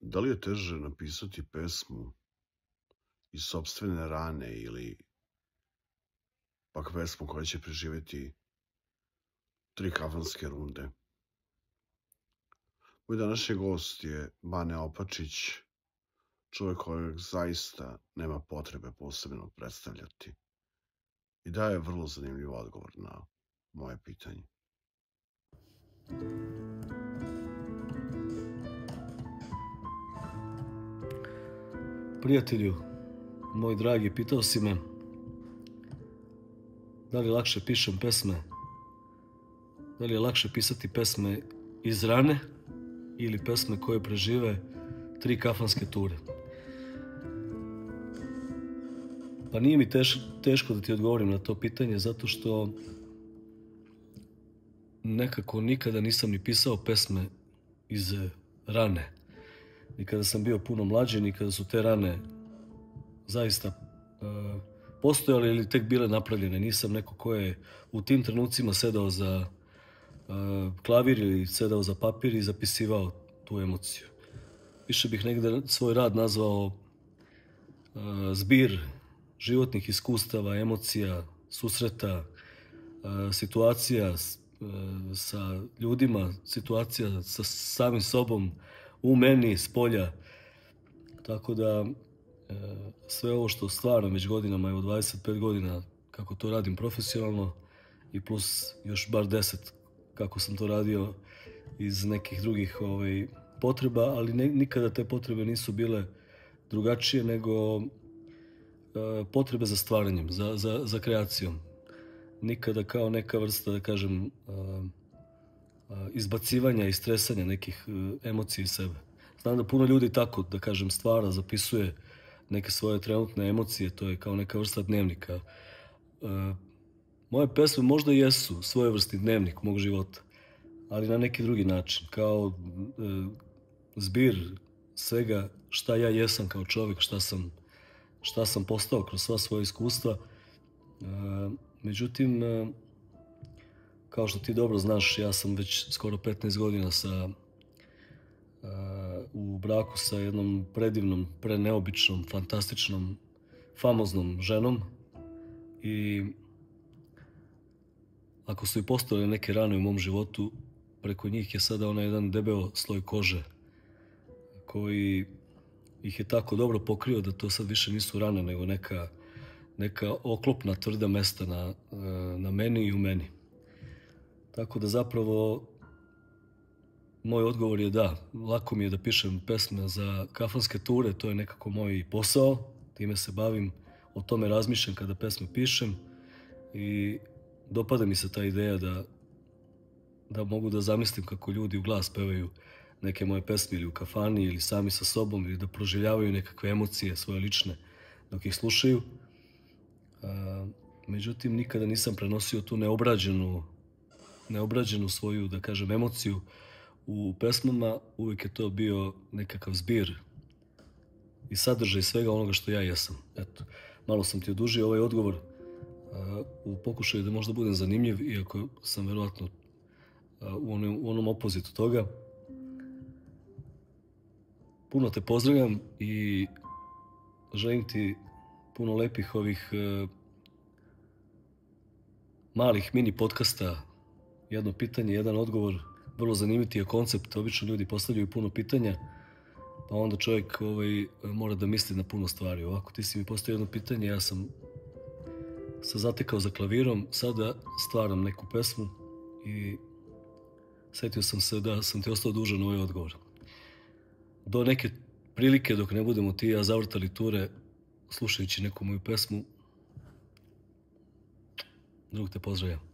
Da li je teže napisati pesmu iz sopstvene rane ili pak pesmu koja će preživjeti 3 kafanske runde? Moj današnji gost je Bane Opačić, čovjek kojeg zaista nema potrebe posebno predstavljati i daje vrlo zanimljiv odgovor na moje pitanje. Prijatelju, moj dragi, pitao si me da li lakše pišem pesme, da li je lakše pisati pesme iz rane ili pesme koje prežive 3 kafanske ture. Pa nije mi teško da ti odgovorim na to pitanje, zato što nekako nikada nisam ni pisao pesme iz rane. Ni kada sam bio puno mlađi, ni kada su te rane zaista postojale ili tek bile napravljene. Nisam neko ko je u tim trenucima sedao za klavir ili sedao za papir i zapisivao tu emociju. Više bih negde svoj rad nazvao zbir životnih iskustava, emocija, susreta, situacija sa ljudima, situacija sa samim sobom, u meni, spolja. Tako da sve ovo što stvaram već godinama, evo 25 godina kako to radim profesionalno i plus još bar 10 kako sam to radio iz nekih drugih potreba, ali nikada te potrebe nisu bile drugačije nego potrebe za stvaranjem, za kreacijom. Nikada kao neka vrsta, da kažem, izbacivanja i stresanja nekih emocija iz sebe. Znam da puno ljudi tako, da kažem, stvara, zapisuje neke svoje trenutne emocije, to je kao neka vrsta dnevnika. Moje pesme možda jesu svojevrsni dnevnik mog života, ali na neki drugi način, kao zbir svega šta ja jesam kao čovjek, šta sam postao kroz sva svoja iskustva. Međutim, kao što ti dobro znaš, ja sam već skoro 15 godina u braku sa jednom predivnom, preneobičnom, fantastičnom, famoznom ženom i ako su i postojale neke rane u mom životu, preko njih je sada onaj jedan debeo sloj kože koji ih je tako dobro pokrio da to sad više nisu rane nego neka oklopna tvrda mesta na meni i u meni. Tako da zapravo moj odgovor je da, lako mi je da pišem pesme za kafanske ture, to je nekako moj posao, time se bavim, o tome razmišljam kada pesme pišem i dopada mi se ta ideja da mogu da zamislim kako ljudi u glas pevaju neke moje pesme ili u kafani ili sami sa sobom ili da proživljavaju nekakve emocije svoje lične dok ih slušaju. Međutim, nikada nisam prenosio tu neobrađenu svoju, da kažem, emociju u pesmama. Uvijek je to bio nekakav zbir i sadržaj svega onoga što ja jesam. Eto, malo sam ti odužio ovaj odgovor u pokušaju da možda budem zanimljiv, iako sam verovatno u onom opozitu toga. Puno te pozdravljam i želim ti puno lepih ovih malih mini podcasta, jedno pitanje, jedan odgovor. Vrlo zanimljiv je koncept, obično ljudi postavljaju puno pitanja, pa onda čovjek mora da misli na puno stvari. Ovako, ti si mi postavio jedno pitanje, ja sam se zatekao za klavirom, sada stvaram neku pesmu i setio sam se da sam ti ostao dužan ovaj odgovor. Do neke prilike, dok ne budemo ti i ja zavrtali ture slušajući neku moju pesmu, drug te pozdravljam.